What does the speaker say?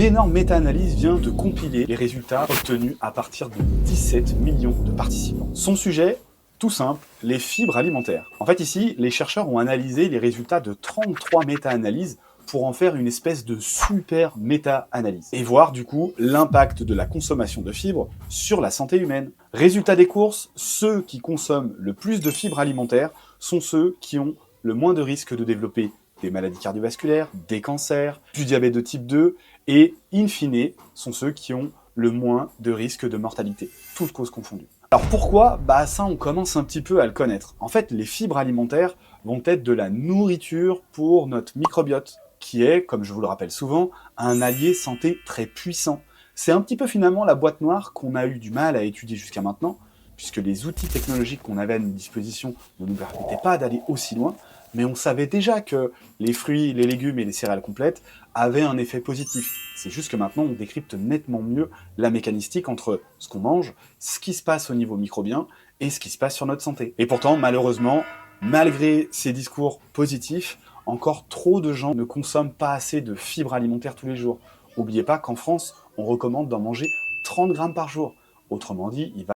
énorme méta-analyse vient de compiler les résultats obtenus à partir de 17 millions de participants. Son sujet, tout simple, les fibres alimentaires. En fait ici, les chercheurs ont analysé les résultats de 33 méta-analyses pour en faire une espèce de super méta-analyse et voir du coup l'impact de la consommation de fibres sur la santé humaine. Résultat des courses, ceux qui consomment le plus de fibres alimentaires sont ceux qui ont le moins de risques de développer des maladies cardiovasculaires, des cancers, du diabète de type 2 et, in fine, sont ceux qui ont le moins de risques de mortalité, toutes causes confondues. Alors pourquoi? Ça on commence un petit peu à le connaître. En fait, les fibres alimentaires vont être de la nourriture pour notre microbiote, qui est, comme je vous le rappelle souvent, un allié santé très puissant. C'est un petit peu finalement la boîte noire qu'on a eu du mal à étudier jusqu'à maintenant, puisque les outils technologiques qu'on avait à notre disposition ne nous permettaient pas d'aller aussi loin, mais on savait déjà que les fruits, les légumes et les céréales complètes avaient un effet positif. C'est juste que maintenant, on décrypte nettement mieux la mécanistique entre ce qu'on mange, ce qui se passe au niveau microbien et ce qui se passe sur notre santé. Et pourtant, malheureusement, malgré ces discours positifs, encore trop de gens ne consomment pas assez de fibres alimentaires tous les jours. N'oubliez pas qu'en France, on recommande d'en manger 30 grammes par jour. Autrement dit, il va